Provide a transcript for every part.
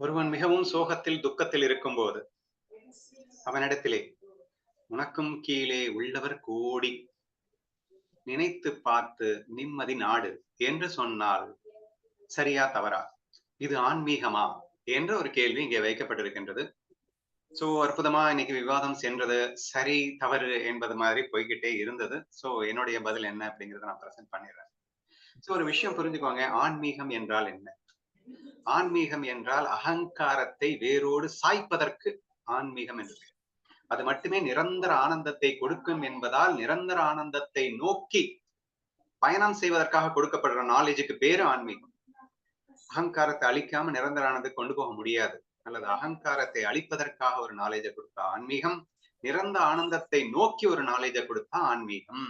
ஒருவன் மிகவும் சோகத்தில் துக்கத்தில் இருக்கும்போது அவனிடத்திலே உனக்கும் கீழே உள்ளவர் கோடி நினைத்து பார்த்து நிம்மதி நாடு என்று சொன்னால் சரியா தவறா? இது ஆன்மீகமா என்ற ஒரு கேள்வி இங்கே வைக்கப்பட்டிருக்கின்றது. சோ அற்புதமா இன்னைக்கு விவாதம் சென்றது. சரி தவறு என்பது மாதிரி போய்கிட்டே இருந்தது. சோ என்னுடைய பதில் என்ன அப்படிங்கறத நான் பிரசன்ட் பண்ணிடுறேன். சோ ஒரு விஷயம் புரிஞ்சுக்கோங்க. ஆன்மீகம் என்றால் என்ன? ஆன்மீகம் என்றால் அகங்காரத்தை வேரோடு சாய்ப்பதற்கு ஆன்மீகம் என்று பெயர். அது மட்டுமே நிரந்தர ஆனந்தத்தை கொடுக்கும் என்பதால் நிரந்தர ஆனந்தத்தை நோக்கி பயணம் செய்வதற்காக கொடுக்கப்படுற நாலேஜுக்கு பேரு ஆன்மீகம். அகங்காரத்தை அழிக்காம நிரந்தர ஆனந்தத்தை கொண்டு போக முடியாது. அல்லது அகங்காரத்தை அழிப்பதற்காக ஒரு நாலேஜை கொடுத்தா ஆன்மீகம், நிரந்தர ஆனந்தத்தை நோக்கி ஒரு நாலேஜை கொடுத்தா ஆன்மீகம்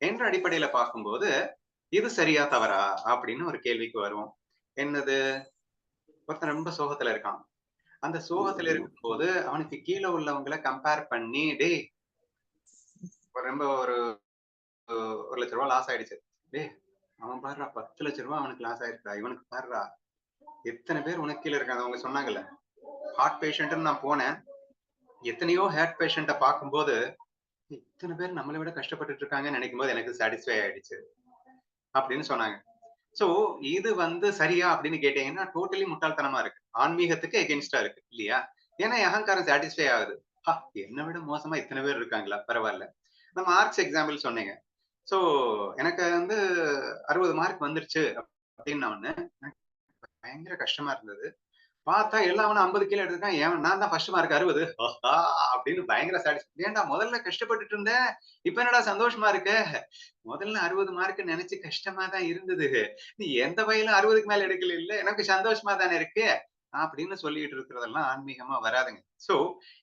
என்ற அடிப்படையில பார்க்கும்போது இது சரியா தவறா அப்படின்னு ஒரு கேள்விக்கு வருவோம். என்னது? ஒருத்தன் ரொம்ப சோகத்துல இருக்கான். அந்த சோகத்துல இருக்கும்போது அவனுக்கு கீழே உள்ளவங்களை கம்பேர் பண்ணி, டேய் ரொம்ப ஒரு 1,00,000 லாஸ் ஆயிடுச்சு. டேய் அவன் பாருடா 10,00,000 அவனுக்கு லாஸ் ஆயிருக்கா, இவனுக்கு பாருடா எத்தனை பேர் உனக்கு கீழே இருக்காங்க. அவங்க சொன்னாங்கல்ல, ஹார்ட் பேஷண்ட்னு நான் போனேன். எத்தனையோ ஹார்ட் பேஷண்ட்டை பார்க்கும்போது இத்தனை பேர் நம்மளை விட கஷ்டப்பட்டுட்டு இருக்காங்கன்னு நினைக்கும் போது எனக்கு சாட்டிஸ்ஃபை ஆயிடுச்சு அப்படின்னு சொன்னாங்க. சோ இது சரியா அப்படின்னு கேட்டீங்கன்னா டோட்டலி முட்டாள்தனமா இருக்கு. ஆன்மீகத்துக்கு எகென்ஸ்டா இருக்கு இல்லையா? ஏன்னா அகங்காரம் சாட்டிஸ்ஃபை ஆகுது. என்னை விட மோசமா இத்தனை பேர் இருக்காங்களா, பரவாயில்ல. நான் மார்க்ஸ் எக்ஸாம்பிள் சொன்னீங்க. சோ எனக்கு 60 மார்க் வந்துருச்சு அப்படின்ன உடனே பயங்கர கஷ்டமா இருந்தது. பார்த்தா எல்லாவனும் 50 கீழ எடுத்திருக்கான். நான் தான் ஃபர்ஸ்ட் மார்க் 60. அப்படின்னு பயங்கர சாட்டிஸ்ஃபை. ஏன்டா முதல்ல கஷ்டப்பட்டுட்டு இருந்தேன். இப்ப என்னடா சந்தோஷமா இருக்க? முதல்ல 60 மார்க் நினைச்சு கஷ்டமா தான் இருந்தது. நீ எந்த வகையிலும் 60க்கு மேல எடுக்கல இல்ல. எனக்கு சந்தோஷமா தானே இருக்கு. அப்படின்னு சொல்லிட்டு இருக்கிறதெல்லாம் ஆன்மீகமா வராதுங்க. சோ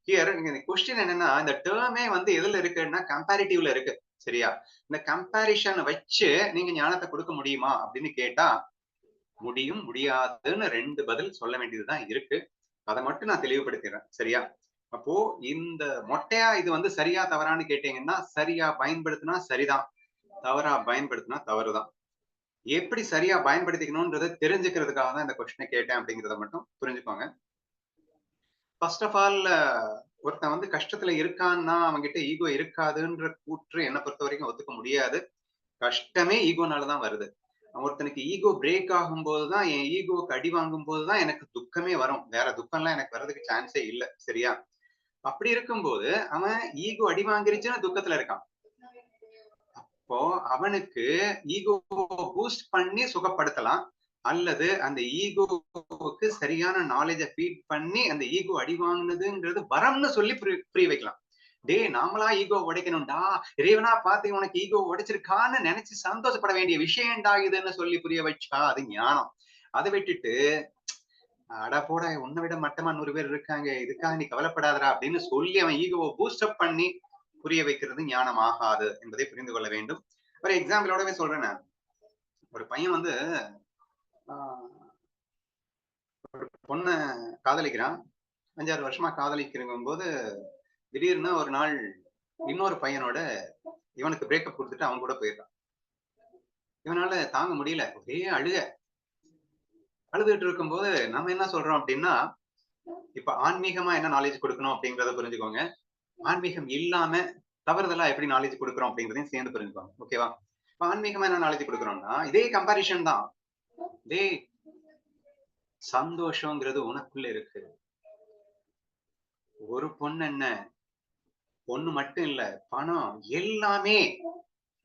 ஹியர் கொஸ்டின் என்னன்னா, இந்த டேர்மே எதுல இருக்குன்னா கம்பேரிட்டிவ்ல இருக்கு. சரியா? இந்த கம்பேரிஷன் வச்சு நீங்க ஞானத்தை கொடுக்க முடியுமா அப்படின்னு கேட்டா முடியும், முடியாதுன்னு 2 பதில் சொல்ல வேண்டியதுதான் இருக்கு. அதை மட்டும் நான் தெளிவுபடுத்திடுறேன். சரியா? அப்போ இந்த மொட்டையா இது சரியா தவறான்னு கேட்டீங்கன்னா, சரியா பயன்படுத்தினா சரிதான். தவறா பயன்படுத்தினா தவறுதான். எப்படி சரியா பயன்படுத்திக்கணும்ன்றத தெரிஞ்சுக்கிறதுக்காக தான் இந்த கொஸ்டினை கேட்டேன் அப்படிங்கிறத மட்டும் புரிஞ்சுக்கோங்க. ஃபர்ஸ்ட் ஆஃப் ஆல் ஒருத்தன் கஷ்டத்துல இருக்கான்னா அவன்கிட்ட ஈகோ இருக்காதுன்ற கூற்று என்னை பொறுத்த வரைக்கும் ஒத்துக்க முடியாது. கஷ்டமே ஈகோனாலதான் வருது. ஒருத்தனுக்கு ஈகோ பிரேக் ஆகும் போதுதான், என் ஈகோக்கு அடி வாங்கும் போதுதான் எனக்கு துக்கமே வரும். வேற துக்கம்லாம் எனக்கு வர்றதுக்கு சான்ஸே இல்ல. சரியா? அப்படி இருக்கும்போது அவன் ஈகோ அடி வாங்கிருச்சுன்னு துக்கத்துல இருக்கான். அப்போ அவனுக்கு ஈகோ பூஸ்ட் பண்ணி சுகப்படுத்தலாம். அல்லது அந்த ஈகோவுக்கு சரியான நாலேஜ ஃபீட் பண்ணி அந்த ஈகோ அடி வாங்கினதுங்கிறது வரம்னு சொல்லி புரிய வைக்கலாம். டேய் நாமளா ஈகோ உடைக்கணும்டா, இறைவனா பார்த்து உனக்கு ஈகோ உடைச்சிருக்கான்னு நினைச்சு சந்தோஷப்பட வேண்டிய விஷயம்டா இதுன்னு சொல்லி புரிய வச்சா அது ஞானம். அதை விட்டுட்டு அட போட உன்னை விட மட்டமா 100 பேர் இருக்காங்க, இதுக்காக நீ கவலைப்படாதடா அப்படின்னு சொல்லி அவன் ஈகோவை பூஸ்டப் பண்ணி புரிய வைக்கிறது ஞானம் ஆகாது என்பதை புரிந்து கொள்ள வேண்டும். ஒரு எக்ஸாம்பிளோடவே சொல்றேன் நான். ஒரு பையன் ஆஹ், பொண்ண காதலிக்கிறான். 5-6 வருஷமா காதலிக்கிறங்கும் போது திடீர்னு ஒரு நாள் இன்னொரு பையனோட இவனுக்கு பிரேக்கப் கொடுத்துட்டு அவன் கூட போயிடுறான். இவனால தாங்க முடியல. ஒரே அழுதுட்டு இருக்கும்போது நம்ம என்ன சொல்றோம் அப்படின்னா, இப்ப ஆன்மீகமா என்ன நாலேஜ் கொடுக்கணும் அப்படிங்கறத புரிஞ்சுக்கோங்க. ஆன்மீகம் இல்லாம தவறுதலா எப்படி நாலேஜ் கொடுக்குறோம் அப்படிங்கறதையும் சேர்ந்து புரிஞ்சுக்கோங்க. ஓகேவா? இப்ப ஆன்மீகமா என்ன நாலேஜ் கொடுக்குறோம்னா, இதே கம்பாரிஷன் தான். டேய் சந்தோஷங்கிறது உனக்குள்ள இருக்கு. ஒரு பொண்ணு என்ன, பொண்ணு மட்டும் இல்ல, பணம் எல்லாமே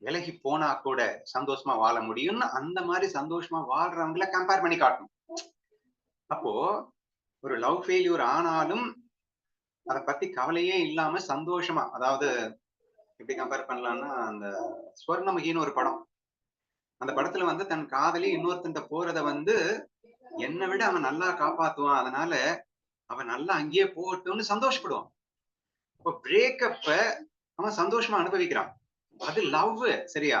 விலகி போனா கூட சந்தோஷமா வாழ முடியும்னு அந்த மாதிரி சந்தோஷமா வாழ்றவங்கள கம்பேர் பண்ணி காட்டணும். அப்போ ஒரு லவ் ஃபெயில்யூர் ஆனாலும் அத பத்தி கவலையே இல்லாம சந்தோஷமா, அதாவது எப்படி கம்பேர் பண்ணலாம்னா, அந்த ஸ்வர்ணமுகின்னு ஒரு படம். அந்த படத்துல தன் காதலி இன்னொருத்தன்ட்ட போறத என்னை விட அவன் நல்லா காப்பாத்துவான். அதனால அவன் நல்லா அங்கேயே போகட்டும்னு சந்தோஷப்படுவான். இப்போ பிரேக்கப்ப அவன் சந்தோஷமா அனுபவிக்கிறான். அது லவ். சரியா?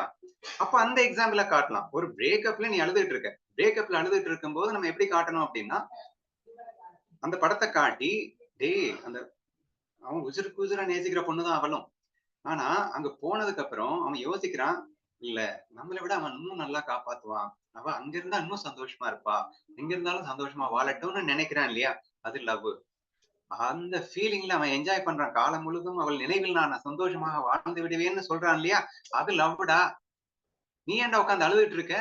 அப்ப அந்த எக்ஸாம்பிள காட்டலாம். ஒரு பிரேக்கப்ல நீ அழுதுட்டு இருக்க. பிரேக்கப்ல அழுதுட்டு இருக்கும்போது நம்ம எப்படி காட்டணும் அப்படின்னா, அந்த படத்தை காட்டி, டேய் அந்த அவன் உசுருக்கு உசுரா நேசிக்கிற பொண்ணுதான் அவளும். ஆனா அங்க போனதுக்கு அப்புறம் அவன் யோசிக்கிறான், இல்ல நம்மளை விட அவன் இன்னும் நல்லா காப்பாத்துவான், அவ அங்க இருந்தா இன்னும் சந்தோஷமா இருப்பா, எங்க இருந்தாலும் சந்தோஷமா வாழட்டும்னு நினைக்கிறான் இல்லையா? அது லவ். அந்த ஃபீலிங்ல அவன் என்ஜாய் பண்றான். காலம் முழுதும் அவள் நினைவில் நான் சந்தோஷமாக வாழ்ந்து விடுவேன்னு சொல்றான் இல்லையா? அது லவ்டா. நீ ஏன்டா உட்கார்ந்து அழுதுட்டு இருக்க?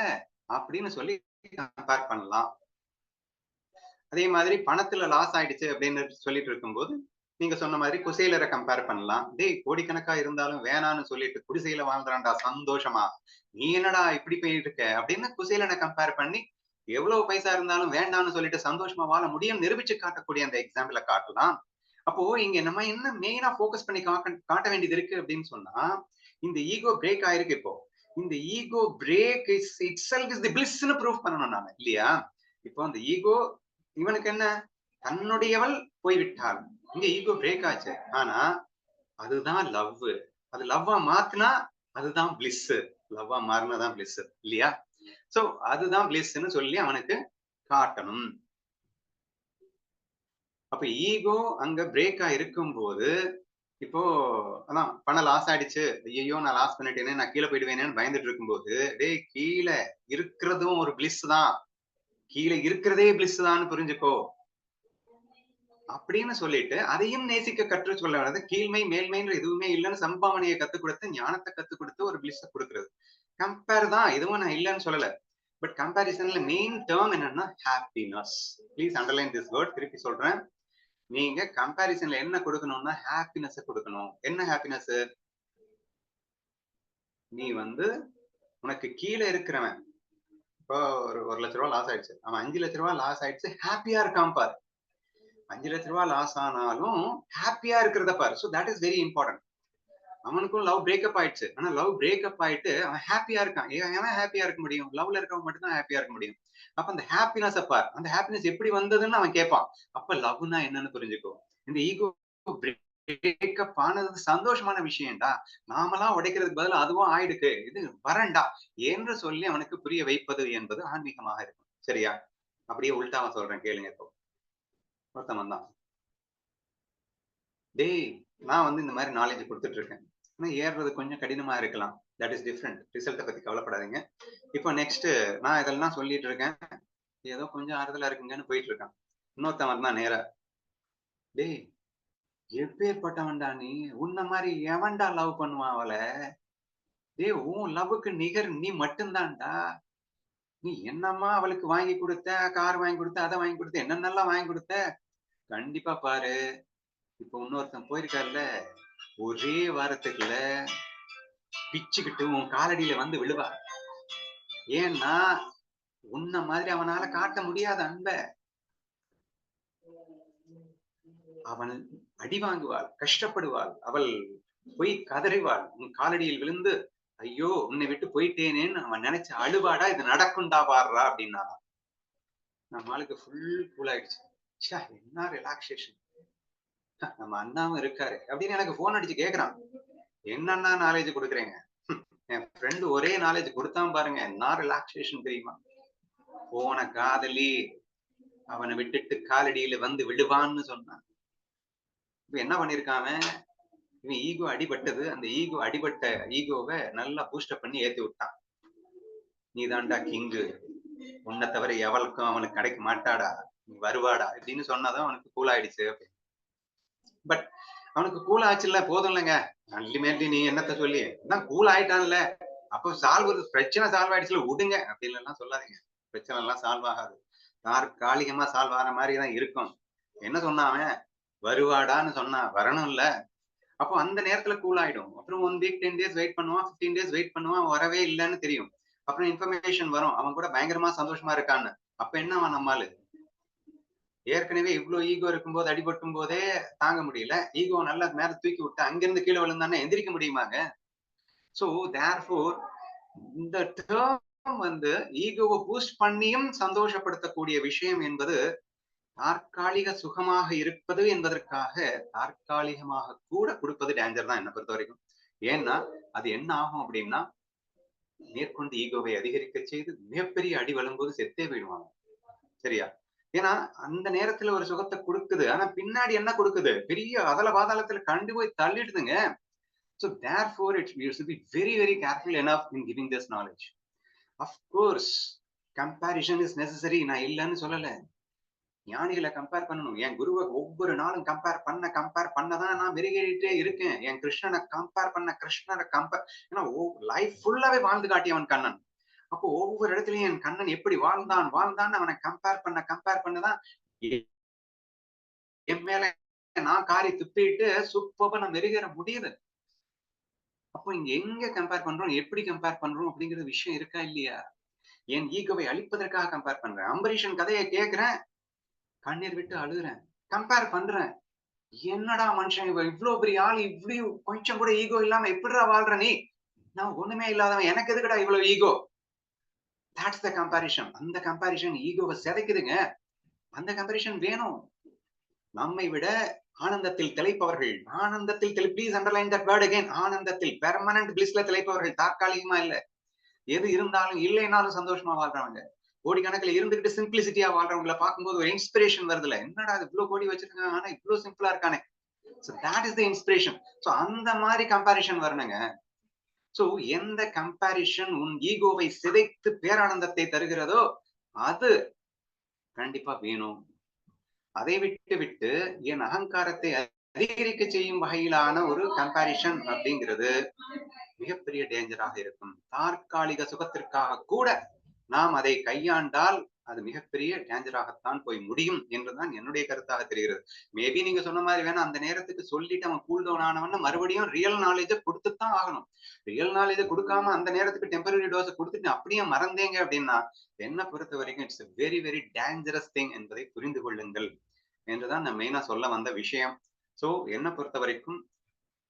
அப்படின்னு சொல்லி கம்பேர் பண்ணலாம். அதே மாதிரி பணத்துல லாஸ் ஆயிடுச்சு அப்படின்னு சொல்லிட்டு இருக்கும்போது, நீங்க சொன்ன மாதிரி குசேலரை கம்பேர் பண்ணலாம். டேய் கோடிக்கணக்கா இருந்தாலும் வேணான்னு சொல்லிட்டு குடிசையில வாழ்ந்துறான்டா சந்தோஷமா. நீ என்னடா இப்படி போயிட்டு இருக்க? அப்படின்னு குசேலனை கம்பேர் பண்ணி, எவ்வளவு பைசா இருந்தாலும் வேண்டாம்னு சொல்லிட்டு சந்தோஷமா வாழ முடியும்னு நிரூபிச்சு காட்டக்கூடிய அந்த எக்ஸாம்பிள காட்டலாம். அப்போ இங்க நம்ம என்ன மெயினா ஃபோக்கஸ் பண்ணி காட்ட வேண்டியது இருக்கு அப்படின்னு சொன்னா, இந்த ஈகோ பிரேக் ஆயிருக்கு இப்போ. இந்த ego break is itself is the பிளிஸ்ன்னு ப்ரூவ் பண்ணணும் நாம இல்லையா? இப்போ அந்த ஈகோ இவனுக்கு என்ன? தன்னுடையவள் போய்விட்டாள். இங்க ஈகோ பிரேக் ஆச்சு. ஆனா அதுதான் லவ். அது லவ்வா மாத்துனா அதுதான் பிளிஸ். லவ்வா மாறினதான் பிளிஸ் இல்லையா? சோ அதுதான் பிளிஸ்ன்னு சொல்லி அவனுக்கு காட்டணும். அப்ப ஈகோ அங்க பிரேக் இருக்கும்போது, இப்போ அதான் பணம் லாஸ் ஆயிடுச்சு. ஐயையோ! நான் லாஸ் பண்ணிட்டேனே, நான் கீழ போயிடுவேனேன்னு பயந்துட்டு இருக்கும்போது, டேய் கீழ இருக்கிறதும் ஒரு பிளிஸ் தான். கீழ இருக்கிறதே பிளிஸ் தான்னு புரிஞ்சுக்கோ. அப்படின்னு சொல்லிட்டு அதையும் நேசிக்க கற்றுச் சொல்ல வர்றது கீழ்மை மேல்மைன்ற எதுவுமே இல்லைன்னு சம்பாவனையை கத்துக் கொடுத்து ஞானத்தை கத்துக் கொடுத்து ஒரு பிளிஸ கொடுக்கிறது. கம்பேர் தான், இதுவும் நான் இல்லைன்னு சொல்லல. பட் கம்பேரிசன்ல மெயின் டேர்ம் என்னன்னா happiness. Please underline this word, திருப்பி சொல்றேன். நீங்க கம்பேரிசன்ல என்ன கொடுக்கணும்னா ஹாப்பினஸ் கொடுக்கணும். என்ன ஹாப்பினஸ்? நீ வந்து உனக்கு கீழே இருக்கிறவன் இப்போ ஒரு 1,00,000 லாஸ் ஆயிடுச்சு, அவன் 5,00,000 லாஸ் ஆயிடுச்சு, ஹாப்பியா இருக்கான் பாரு. 5,00,000 லாஸ் ஆனாலும் ஹாப்பியா இருக்கிறத பாரு. So that is very important. அவனுக்கும் லவ் பிரேக்கப் ஆயிடுச்சு. ஆனா லவ் பிரேக்கப் ஆயிட்டு அவன் ஹாப்பியா இருக்கான். ஏன் ஹாப்பியா இருக்க முடியும்? லவ்ல இருக்கவன் மட்டும் தான் ஹாப்பியா இருக்க முடியும். அப்ப அந்த ஹாப்பினஸ் பார். அந்த ஹாப்பினஸ் எப்படி வந்ததுன்னு அவன் கேட்பான். அப்ப லவ்னா என்னன்னு புரிஞ்சுக்கோ. இந்த ஈகோ பிரேக்கப் ஆனது சந்தோஷமான விஷயம்டா. நாமெல்லாம் உடைக்கிறதுக்கு பதிலா அதுவும் ஆயிடுக்கு. இது வரண்டா என்று சொல்லி அவனுக்கு புரிய வைப்பது என்பது ஆன்மீகமாக இருக்கும். சரியா? அப்படியே உல்டாவா சொல்றேன் கேளுங்க இப்போ. ஒருத்தன் வந்தான். டேய் நான் வந்து இந்த மாதிரி நாலேஜ் கொடுத்துட்டு இருக்கேன். ஆனா ஏறுறது கொஞ்சம் கடினமா இருக்கலாம். That is different. ரிசல்ட்ட பத்தி கவலைப்படாதீங்க. இப்போ நெக்ஸ்ட் நான் இதெல்லாம் சொல்லிட்டு இருக்கேன். ஏதோ கொஞ்சம் ஆறுதலா இருக்குங்கன்னு போயிட்டு இருக்கான். இன்னொருத்தன் வந்தான் நேரா. டேய் எப்பேற்பட்டவன்டா நீ? உன்ன மாதிரி எவன்டா லவ் பண்ணுவான் அவள? டேய் உன் லவ்வுக்கு நிகர் நீ மட்டும்தான்டா. நீ என்னம்மா அவளுக்கு வாங்கி கொடுத்த, கார் வாங்கி கொடுத்த, அதை வாங்கி கொடுத்த, என்னென்னலாம் வாங்கி கொடுத்த? கண்டிப்பா பாரு. இப்போ இன்னொருத்தன் போயிருக்காருல்ல, ஒரே வாரத்துக்குள்ள பிச்சுக்கிட்டு உன் காலடியில வந்து விழுவா. ஏன்னா உன்ன மாதிரி அவனால காட்ட முடியாத அன்ப. அவன் அடி வாங்குவாள், கஷ்டப்படுவாள், அவள் போய் கதறிவாள், உன் காலடியில் விழுந்து ஐயோ உன்னை விட்டு போயிட்டேனேன்னு அவன் நினைச்ச அழுவாடா, இது நடக்கும்டா பாடுறா அப்படின்னா. நம்ம ஆளுக்கு ஃபுல் கூல் ஆயிடுச்சு. என்ன ரிலாக்ஸேஷன், நம்ம அண்ணாவும் இருக்காரு அப்படின்னு எனக்கு போன் அடிச்சு கேக்குறான். என்னன்னா நாலேஜ் கொடுக்குறீங்க? என் ஃப்ரெண்டு ஒரே நாலேஜ் கொடுத்தான் பாருங்க, என்ன ரிலாக்ஸேஷன் தெரியுமா? போன காதலி அவனை விட்டுட்டு காலடியில வந்து விடுவான்னு சொன்னான். இப்ப என்ன பண்ணிருக்கான் இவன் ஈகோ அடிபட்டது. அந்த ஈகோ அடிபட்ட ஈகோவை நல்லா பூஸ்டப் பண்ணி ஏத்தி விட்டான். நீ தான்டா கிங்கு, உன்னை தவிர எவளுக்கும் அவனுக்கு கிடைக்க மாட்டாடா, நீ வருவாடா அப்படின்னு சொன்னாதான் அவனுக்கு கூல் ஆயிடுச்சு. பட் அவனுக்கு கூல் ஆச்சுல்ல, போதும் இல்லைங்க. அல்டிமேட்லி நீ என்னத்த சொல்லி தான் கூல் ஆயிட்டான்ல, அப்போ பிரச்சனை சால்வ் ஆயிடுச்சுல விடுங்க அப்படின்னு எல்லாம் சொல்லாதீங்க. பிரச்சனை எல்லாம் சால்வ் ஆகாது. தற்காலிகமா சால்வ் ஆன மாதிரி தான் இருக்கும். என்ன சொன்னான் வருவாடான்னு சொன்னான், வரணும்ல. அப்போ அந்த நேரத்துல கூல் ஆயிடும். அப்புறம் 1 வீக் 10 டேஸ் வெயிட் பண்ணுவான், 15 டேஸ் வெயிட் பண்ணுவான், வரவே இல்லைன்னு தெரியும். அப்புறம் இன்ஃபர்மேஷன் வரும் அவன் கூட பயங்கரமா சந்தோஷமா இருக்கான்னு. அப்ப என்ன அவன் நம்மாளு ஏற்கனவே இவ்வளவு ஈகோ இருக்கும்போது அடிபட்டும் போதே தாங்க முடியல, ஈகோ நல்லா மேல தூக்கி விட்டு அங்கிருந்து கீழே விழுந்தானே எந்திரிக்க முடியுமாங்க? சோ தேர்ஃபோர் இந்த டேர்ம் வந்து ஈகோவை பூஸ்ட் பண்ணியும் சந்தோஷப்படுத்தக்கூடிய விஷயம் என்பது தற்காலிக சுகமாக இருப்பது என்பதற்காக தற்காலிகமாக கூட கொடுப்பது டேஞ்சர் தான் என்ன பொறுத்த வரைக்கும். ஏன்னா அது என்ன ஆகும் அப்படின்னா மேற்கொண்டு ஈகோவை அதிகரிக்க செய்து மிகப்பெரிய அடி வழும்போது செத்தே போயிடுவாங்க. சரியா? ஏன்னா அந்த நேரத்துல ஒரு சுகத்தை கொடுக்குது, ஆனா பின்னாடி என்ன கொடுக்குது? பெரிய அதல பாதாளத்துல கண்டு போய் தள்ளிடுதுங்க. So therefore, we should be very, very careful enough in giving this knowledge. Of course, comparison is necessary. நான் இல்லைன்னு சொல்லல. ஞானிகளை கம்பேர் பண்ணணும். என் குருவை ஒவ்வொரு நாளும் கம்பேர் பண்ணதான் நான் மெருகேறிட்டே இருக்கேன். என் கிருஷ்ணனை கிருஷ்ணரை ஏன்னா லைஃப் ஃபுல்லாவே வாழ்ந்து காட்டியவன் கண்ணன். அப்போ ஒவ்வொரு இடத்துலயும் என் கண்ணன் எப்படி வாழ்ந்தான்னு அவனை கம்பேர் பண்ணதான் என் மேல நான் காரி துப்பிட்டு சூப்பரா நான் மெருகேற முடியுது. அப்போ இங்க எங்க கம்பேர் பண்றோம், எப்படி கம்பேர் பண்றோம் அப்படிங்கிற விஷயம் இருக்கா இல்லையா? என் ஈகோவை அழிப்பதற்காக கம்பேர் பண்றேன். அம்பரீஷன் கதையை கேட்கிறேன், கண்ணீர் விட்டு அழுகுறேன், கம்பேர் பண்றேன். என்னடா மனுஷன் இவ்வளவு பெரிய ஆள், இப்படி கொஞ்சம் கூட ஈகோ இல்லாம எப்படிடா வாழ்ற நீ? நான் ஒண்ணுமே இல்லாதவன், எனக்கு எதுக்குடா இவ்வளவு ஈகோ? That's the comparison. அந்த கம்பேரிஷன் ஈகோவை சிதைக்குதுங்க. அந்த கம்பேரிஷன் வேணும். நம்மை விட ஆனந்தத்தில் திளைப்பவர்கள், please underline that word again. ஆனந்தத்தில் பெர்மனன்ட் பிளிஸ்ல திளைப்பவர்கள், தற்காலிகமா இல்ல. எது இருந்தாலும் இல்லைனாலும் சந்தோஷமா வாழ்றவங்க. கோடிக்கணக்கில் இருந்துகிட்டு சிம்பிளிசிட்டியா வாழ்றவங்களை பார்க்கும்போது ஒரு இன்ஸ்பிரேஷன் வருதுல. என்னடா இவ்வளவு கோடி வச்சிருக்காங்க, ஆனா இவ்வளவு சிம்பிளா இருக்கானே. So that is the inspiration. So அந்த மாதிரி கம்பேரிஷன் வரணுங்க. சோ எந்த கம்பேரிஷன் உன் ஈகோவை சிதைத்து பேரானந்தத்தை தருகிறதோ அது கண்டிப்பா வேணும். அதை விட்டு என் அகங்காரத்தை அதிகரிக்க செய்யும் வகையிலான ஒரு கம்பேரிஷன் அப்படிங்கிறது மிகப்பெரிய டேஞ்சராக இருக்கும். தற்காலிக சுகத்திற்காக கூட நாம் அதை கையாண்டால் அது மிகப்பெரிய டேஞ்சராகத்தான் போய் முடியும் என்றுதான் என்னுடைய கருத்தாக தெரிகிறது. மேபி நீங்க சொன்ன மாதிரி வேணா அந்த நேரத்துக்கு சொல்லிட்டு அவன் கூல் டவுன் ஆனவன் மறுபடியும் ரியல் நாலேஜை கொடுத்துத்தான் ஆகணும். ரியல் நாலேஜை கொடுக்காம அந்த நேரத்துக்கு டெம்பரரி டோஸை கொடுத்துட்டு அப்படியே மறந்தேங்க அப்படின்னா என்னை பொறுத்த வரைக்கும் it's very very dangerous thing என்பதை புரிந்து கொள்ளுங்கள் என்றுதான் நான் மெயினா சொல்ல வந்த விஷயம். சோ என்னை பொறுத்த வரைக்கும்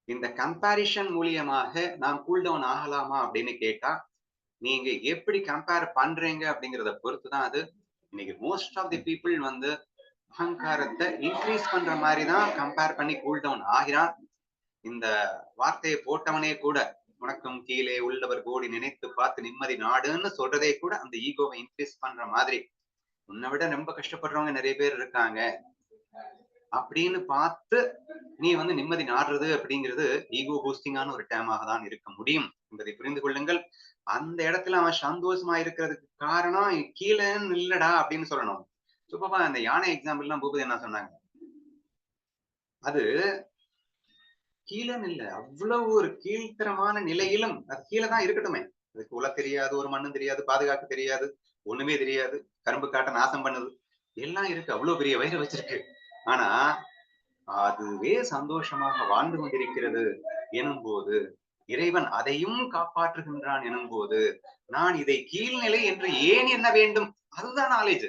இந்த கம்பேரிஷன் மூலியமாக நாம் கூல் டவுன் ஆகலாமா அப்படின்னு கேட்டா, நீங்க எப்படி கம்பேர் பண்றீங்க அப்படிங்கிறத பொறுத்துதான் அது. இன்னைக்கு மோஸ்ட் ஆஃப் தி பீப்புள் வந்து அகங்காரத்தை இன்க்ரீஸ் பண்ற மாதிரி தான் கம்பேர் பண்ணி கூல் டவுன் ஆகிறான். இந்த வார்த்தையை போட்டவனே கூட உனக்கும் கீழே உள்ளவர் கோடி நினைத்து பார்த்து நிம்மதி நாடுன்னு சொல்றதே கூட அந்த ஈகோவை இன்க்ரீஸ் பண்ற மாதிரி. உன்னை விட ரொம்ப கஷ்டப்படுறவங்க நிறைய பேர் இருக்காங்க அப்படின்னு பார்த்து நீ வந்து நிம்மதி நாடுறது அப்படிங்கிறது ஈகோ பூஸ்டிங்கான ஒரு டேமாக தான் இருக்க முடியும் என்பதை புரிந்து கொள்ளுங்கள். அந்த இடத்துல அவன் சந்தோஷமா இருக்கிறதுக்கு காரணம் கீழே இல்லடா அப்படின்னு சொல்லணும். சூப்பப்பா அந்த யானை எக்ஸாம்பிள் எல்லாம் பூபதி என்ன சொன்னாங்க, அது கீழன்னு இல்ல, அவ்வளவு ஒரு கீழ்த்தரமான நிலையிலும் அது கீழே தான் இருக்கட்டுமே. அதுக்கு உல தெரியாது, ஒரு மண்ணும் தெரியாது, பாதுகாக்க தெரியாது, ஒண்ணுமே தெரியாது, கரும்பு காட்ட நாசம் பண்ணுது, எல்லாம் இருக்கு, அவ்வளவு பெரிய வயிறு வச்சிருக்கு. ஆனா அதுவே சந்தோஷமாக வாழ்ந்து கொண்டிருக்கிறது எனும் போது, இறைவன் அதையும் காப்பாற்றுகின்றான் எனும் போது, நான் இதை கீழ்நிலை என்று ஏன் என்ன வேண்டும்? அதுதான் நாலேஜ்.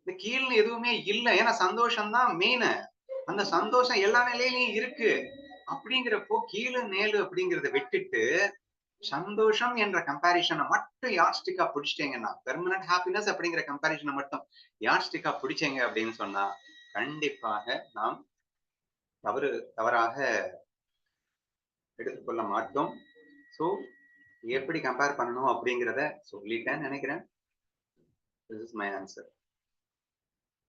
இந்த கீழ்னு எதுவுமே இல்லை, ஏன்னா சந்தோஷம் தான் மெயின். அந்த சந்தோஷம் எல்லா நிலையிலையும் இருக்கு. அப்படிங்கிறப்போ கீழு மேலு அப்படிங்கிறத விட்டுட்டு சந்தோஷம் என்ற கம்பாரிசனை மட்டும் யார்ஸ்டிக்கா பிடிச்சிட்டீங்கன்னா, பெர்மனன்ட் ஹாப்பினஸ் அப்படிங்கிற கம்பாரிசனை மட்டும் யார்ஸ்டிக்கா பிடிச்சீங்க அப்படின்னு சொன்னா கண்டிப்பாக நாம் தவறாக எடுத்துக்கொள்ள மாட்டோம். சோ எப்படி கம்பேர் பண்ணணும் அப்படிங்கிறத சொல்லிட்டேன்னு நினைக்கிறேன். This is my answer.